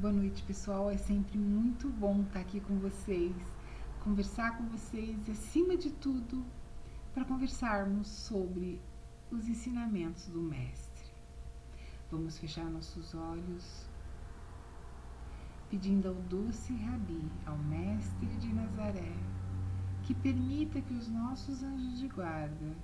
Boa noite, pessoal. É sempre muito bom estar aqui com vocês, conversar com vocês e, acima de tudo, para conversarmos sobre os ensinamentos do Mestre. Vamos fechar nossos olhos, pedindo ao doce Rabi, ao Mestre de Nazaré, que permita que os nossos anjos de guarda,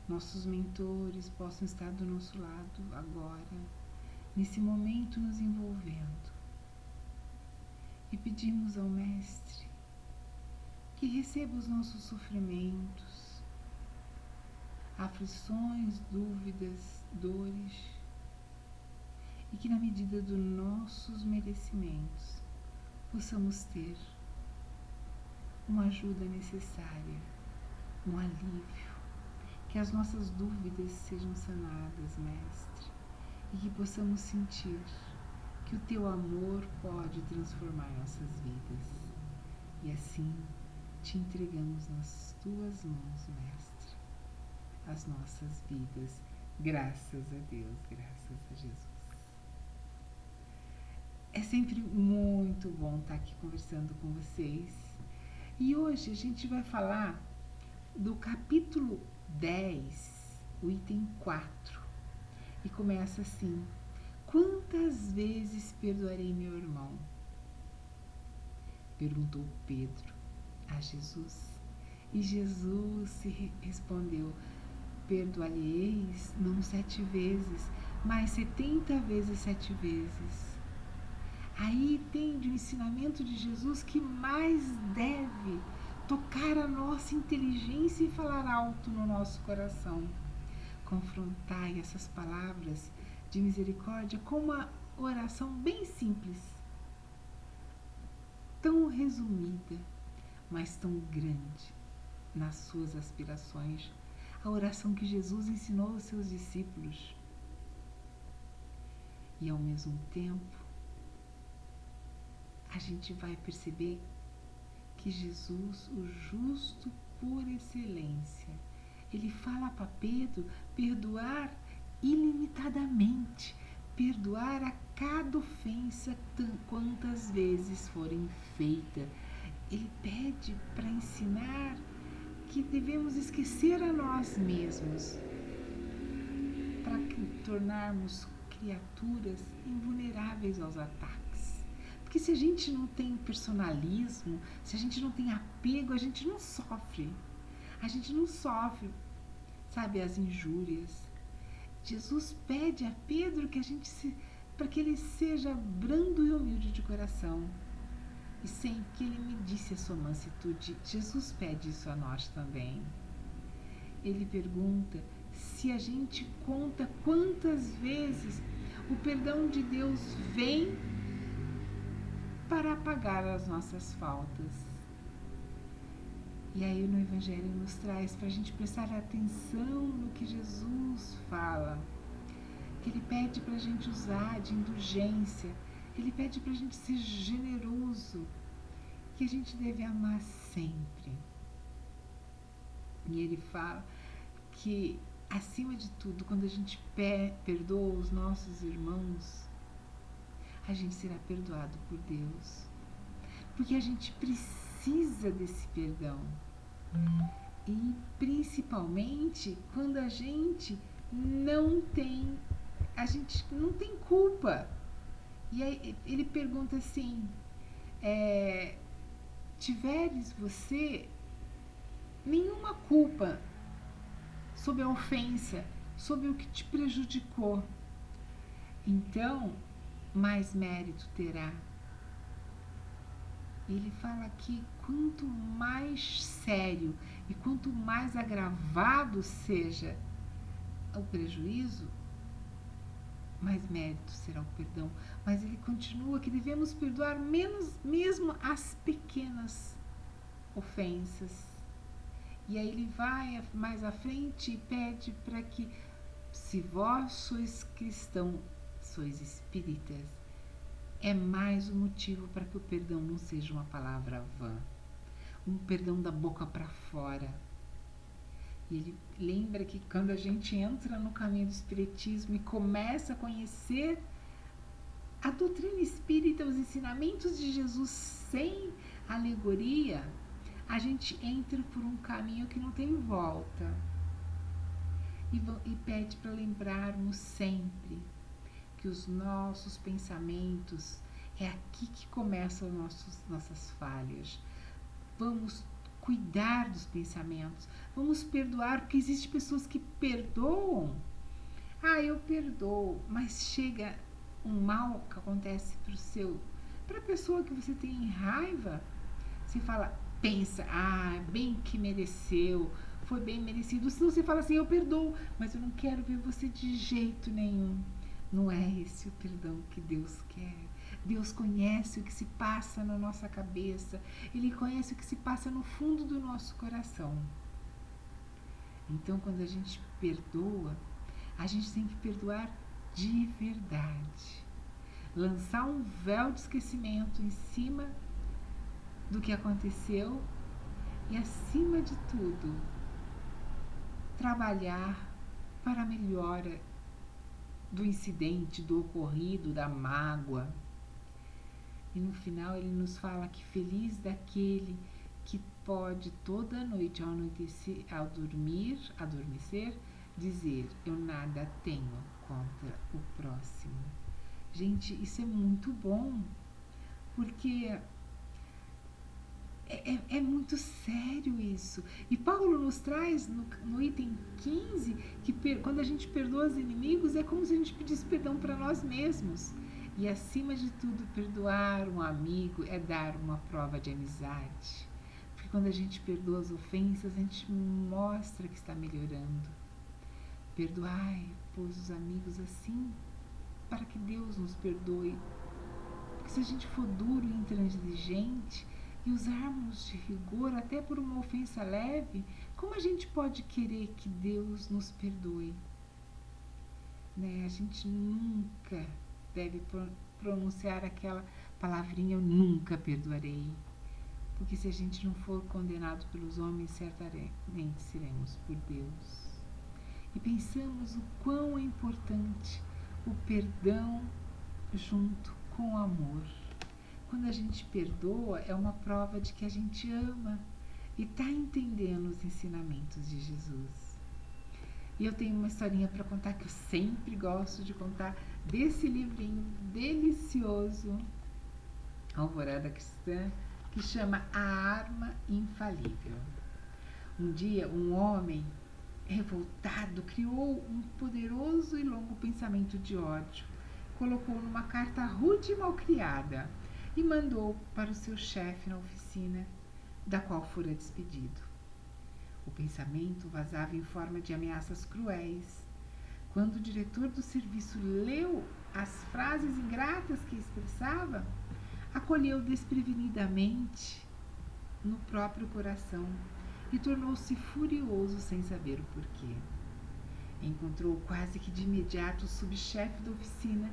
nossos mentores, possam estar do nosso lado agora, nesse momento nos envolvendo. E pedimos ao Mestre que receba os nossos sofrimentos, aflições, dúvidas, dores, e que, na medida dos nossos merecimentos, possamos ter uma ajuda necessária, um alívio, que as nossas dúvidas sejam sanadas, Mestre, e que possamos sentir que o Teu amor pode transformar nossas vidas. E assim te entregamos nas Tuas mãos, Mestre, as nossas vidas. Graças a Deus, graças a Jesus. É sempre muito bom estar aqui conversando com vocês. E hoje a gente vai falar do capítulo 10, o item 4. E começa assim: quantas vezes perdoarei meu irmão? Perguntou Pedro a Jesus. E Jesus respondeu: perdoar-lhe-eis não 7 vezes, mas 70 vezes 7 vezes. Aí tem o ensinamento de Jesus que mais deve tocar a nossa inteligência e falar alto no nosso coração. Confrontai essas palavras de misericórdia com uma oração bem simples, tão resumida, mas tão grande nas suas aspirações, a oração que Jesus ensinou aos seus discípulos. E ao mesmo tempo, a gente vai perceber que Jesus, o justo por excelência, ele fala para Pedro perdoar ilimitadamente, perdoar a cada ofensa quantas vezes forem feitas. Ele pede para ensinar que devemos esquecer a nós mesmos para tornarmos criaturas invulneráveis aos ataques. Porque se a gente não tem personalismo, se a gente não tem apego, a gente não sofre. A gente não sofre, sabe, as injúrias. Jesus pede a Pedro para que ele seja brando e humilde de coração. E sempre que ele medisse a sua mansitude, Jesus pede isso a nós também. Ele pergunta se a gente conta quantas vezes o perdão de Deus vem para apagar as nossas faltas. E aí no Evangelho nos traz para a gente prestar atenção no que Jesus fala, que ele pede para a gente usar de indulgência, ele pede para a gente ser generoso, que a gente deve amar sempre. E ele fala que, acima de tudo, quando a gente perdoa os nossos irmãos, a gente será perdoado por Deus. Porque a gente precisa desse perdão. E principalmente quando a gente não tem culpa. E aí ele pergunta assim: tiveres você nenhuma culpa sobre a ofensa, sobre o que te prejudicou, então mais mérito terá. Ele fala que quanto mais sério e quanto mais agravado seja o prejuízo, mais mérito será o perdão. Mas ele continua que devemos perdoar mesmo as pequenas ofensas. E aí ele vai mais à frente e pede para que, se vós sois cristãos, sois espíritas, é mais um motivo para que o perdão não seja uma palavra vã, um perdão da boca para fora. E ele lembra que quando a gente entra no caminho do espiritismo e começa a conhecer A doutrina espírita, os ensinamentos de Jesus sem alegoria, a gente entra por um caminho que não tem volta. E pede para lembrarmos sempre que os nossos pensamentos, é aqui que começam nossas falhas. Vamos cuidar dos pensamentos, vamos perdoar, porque existem pessoas que perdoam. Eu perdoo, mas chega um mal que acontece para a pessoa que você tem raiva, você fala, pensa, bem que mereceu, foi bem merecido. Senão você fala assim, eu perdoo, mas eu não quero ver você de jeito nenhum. Não é esse o perdão que Deus quer. Deus conhece o que se passa na nossa cabeça. Ele conhece o que se passa no fundo do nosso coração. Então, quando a gente perdoa, a gente tem que perdoar de verdade. Lançar um véu de esquecimento em cima do que aconteceu e, acima de tudo, trabalhar para a melhora do incidente, do ocorrido, da mágoa. E no final ele nos fala que feliz daquele que pode toda noite ao adormecer, dizer, eu nada tenho contra o próximo. Gente, isso é muito bom, porque é muito sério isso. E Paulo nos traz no item 15 que quando a gente perdoa os inimigos é como se a gente pedisse perdão para nós mesmos. E acima de tudo, perdoar um amigo é dar uma prova de amizade. Porque quando a gente perdoa as ofensas, a gente mostra que está melhorando. Perdoai, pois, os amigos assim, para que Deus nos perdoe. Porque se a gente for duro e intransigente e usarmos de rigor até por uma ofensa leve, como a gente pode querer que Deus nos perdoe? A gente nunca deve pronunciar aquela palavrinha, eu nunca perdoarei. Porque se a gente não for condenado pelos homens, certamente seremos por Deus. E pensamos o quão é importante o perdão junto com o amor. Quando a gente perdoa, é uma prova de que a gente ama e está entendendo os ensinamentos de Jesus. E eu tenho uma historinha para contar que eu sempre gosto de contar desse livrinho delicioso, Alvorada Cristã, que chama A Arma Infalível. Um dia, um homem revoltado criou um poderoso e longo pensamento de ódio, colocou numa carta rude e malcriada e mandou para o seu chefe na oficina, da qual fora despedido. O pensamento vazava em forma de ameaças cruéis. Quando o diretor do serviço leu as frases ingratas que expressava, acolheu desprevenidamente no próprio coração e tornou-se furioso sem saber o porquê. Encontrou quase que de imediato o subchefe da oficina,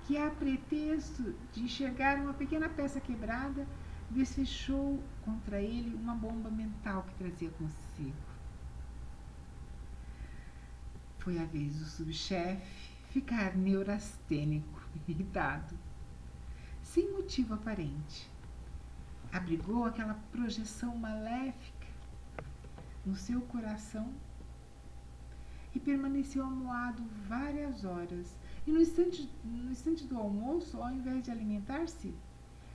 que, a pretexto de enxergar uma pequena peça quebrada, desfechou contra ele uma bomba mental que trazia consigo. Foi a vez do subchefe ficar neurastênico, irritado, sem motivo aparente. Abrigou aquela projeção maléfica no seu coração e permaneceu amuado várias horas. E no instante do almoço, ao invés de alimentar-se,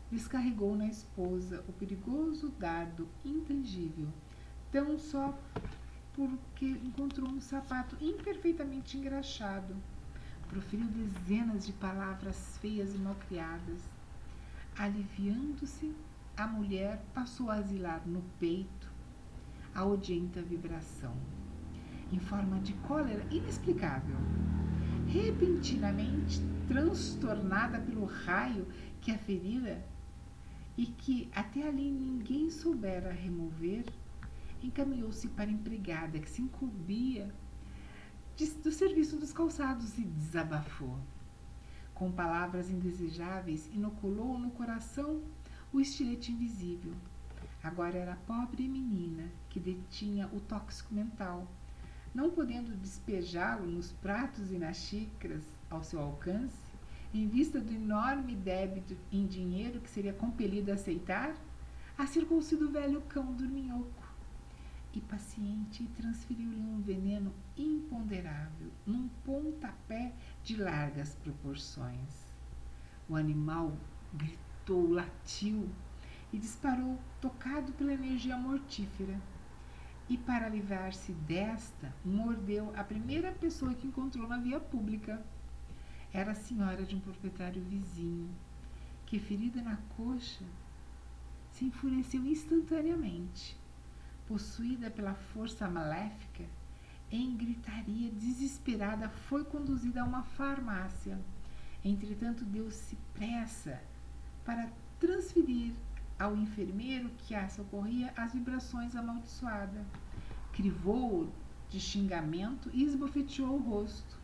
descarregou na esposa o perigoso dardo intangível, tão só porque encontrou um sapato imperfeitamente engraxado. Proferiu dezenas de palavras feias e malcriadas. Aliviando-se, a mulher passou a asilar no peito a odienta vibração, em forma de cólera inexplicável. Repentinamente transtornada pelo raio que a ferira e que até ali ninguém soubera remover, encaminhou-se para a empregada que se incumbia do serviço dos calçados e desabafou. Com palavras indesejáveis, inoculou no coração o estilete invisível. Agora era a pobre menina que detinha o tóxico mental. Não podendo despejá-lo nos pratos e nas xícaras ao seu alcance, em vista do enorme débito em dinheiro que seria compelido a aceitar, acercou-se do velho cão dorminhoco e paciente transferiu-lhe um veneno imponderável, num pontapé de largas proporções. O animal gritou, latiu e disparou, tocado pela energia mortífera. E, para livrar-se desta, mordeu a primeira pessoa que encontrou na via pública. Era a senhora de um proprietário vizinho, que, ferida na coxa, se enfureceu instantaneamente. Possuída pela força maléfica, em gritaria desesperada, foi conduzida a uma farmácia. Entretanto, deu-se pressa para transferir ao enfermeiro que a socorria as vibrações amaldiçoadas. Crivou-o de xingamento e esbofeteou o rosto.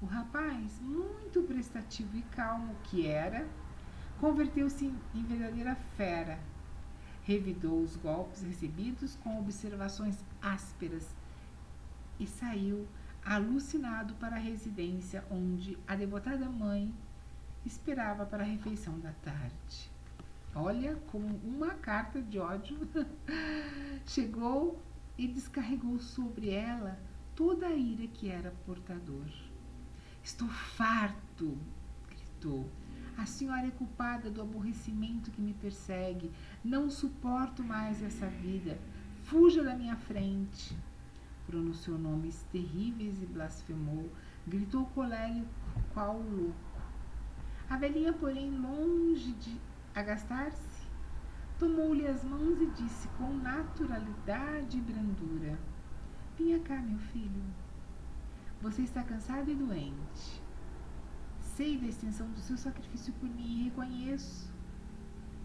O rapaz, muito prestativo e calmo que era, converteu-se em verdadeira fera. Revidou os golpes recebidos com observações ásperas e saiu alucinado para a residência onde a devotada mãe esperava para a refeição da tarde. Olha, como uma carta de ódio chegou e descarregou sobre ela toda a ira que era portador. Estou farto, gritou. A senhora é culpada do aborrecimento que me persegue. Não suporto mais essa vida. Fuja da minha frente. Pronunciou nomes terríveis e blasfemou. Gritou colérico qual louco. A velhinha, porém, longe de agastar-se, tomou-lhe as mãos e disse com naturalidade e brandura: Vinha cá, meu filho. Você está cansado e doente. Sei da extensão do seu sacrifício por mim e reconheço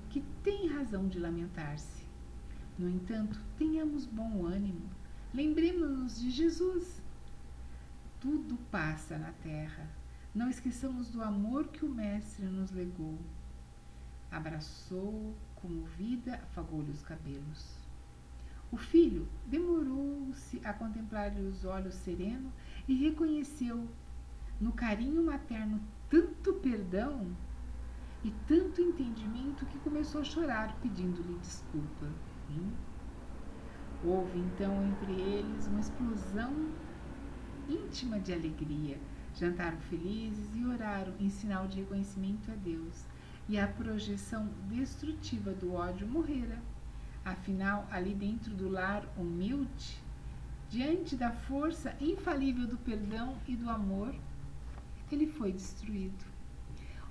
que tem razão de lamentar-se. No entanto, tenhamos bom ânimo. Lembremos-nos de Jesus. Tudo passa na terra. Não esqueçamos do amor que o Mestre nos legou. Abraçou, comovida, afagou-lhe os cabelos. O filho demorou-se a contemplar-lhe os olhos serenos e reconheceu no carinho materno tanto perdão e tanto entendimento que começou a chorar, pedindo-lhe desculpa. Houve então entre eles uma explosão íntima de alegria. Jantaram felizes e oraram em sinal de reconhecimento a Deus. E a projeção destrutiva do ódio morrera. Afinal, ali dentro do lar humilde, diante da força infalível do perdão e do amor, ele foi destruído.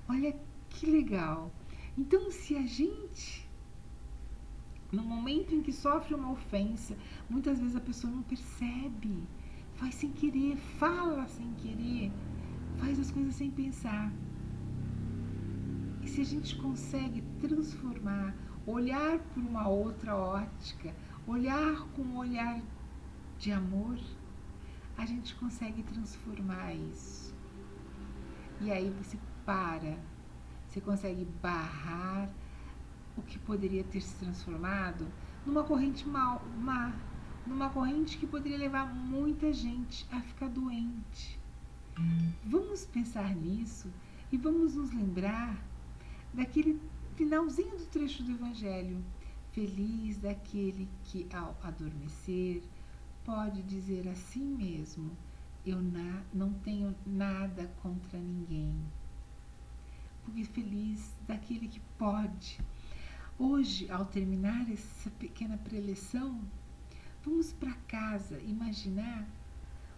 Olha que legal! Então, se a gente, no momento em que sofre uma ofensa, muitas vezes a pessoa não percebe, faz sem querer, fala sem querer, faz as coisas sem pensar. E se a gente consegue transformar, olhar por uma outra ótica, olhar com um olhar de amor, a gente consegue transformar isso. E aí você para, você consegue barrar o que poderia ter se transformado numa corrente má, numa corrente que poderia levar muita gente a ficar doente. Vamos pensar nisso e vamos nos lembrar daquele finalzinho do trecho do Evangelho. Feliz daquele que, ao adormecer, pode dizer a si mesmo: eu não tenho nada contra ninguém. Porque feliz daquele que pode. Hoje, ao terminar essa pequena preleção, vamos para casa imaginar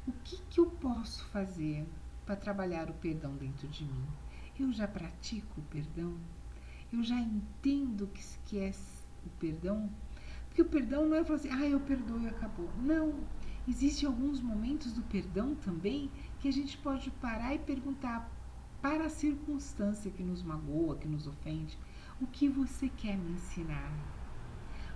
o que eu posso fazer para trabalhar o perdão dentro de mim. Eu já pratico o perdão? Eu já entendo o que é o perdão? Porque o perdão não é falar assim, eu perdoo e acabou. Não. Existem alguns momentos do perdão também que a gente pode parar e perguntar para a circunstância que nos magoa, que nos ofende, o que você quer me ensinar?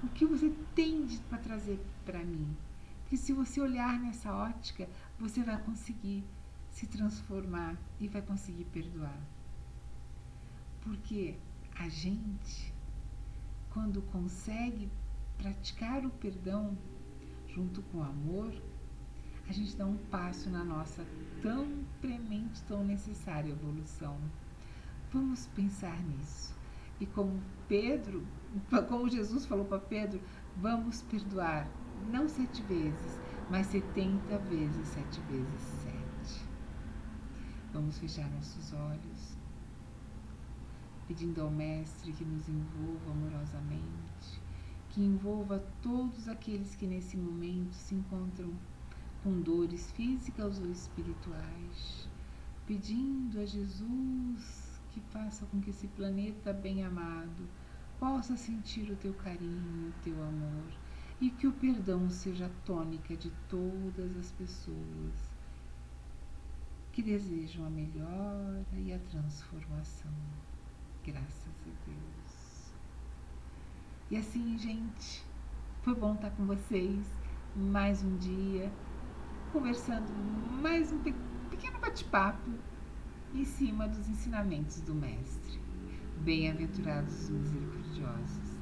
O que você tem para trazer para mim? Porque se você olhar nessa ótica, você vai conseguir se transformar e vai conseguir perdoar. Porque a gente, quando consegue praticar o perdão junto com o amor, a gente dá um passo na nossa tão premente, tão necessária evolução. Vamos pensar nisso. E como Jesus falou para Pedro, vamos perdoar, não 7 vezes, mas 70 vezes 7 vezes 7. Vamos fechar nossos olhos, pedindo ao Mestre que nos envolva amorosamente, que envolva todos aqueles que nesse momento se encontram com dores físicas ou espirituais, pedindo a Jesus que faça com que esse planeta bem amado possa sentir o teu carinho, o teu amor, e que o perdão seja a tônica de todas as pessoas que desejam a melhora e a transformação. Graças a Deus. E assim, gente, foi bom estar com vocês mais um dia, conversando mais um pequeno bate-papo em cima dos ensinamentos do Mestre. Bem-aventurados os misericordiosos.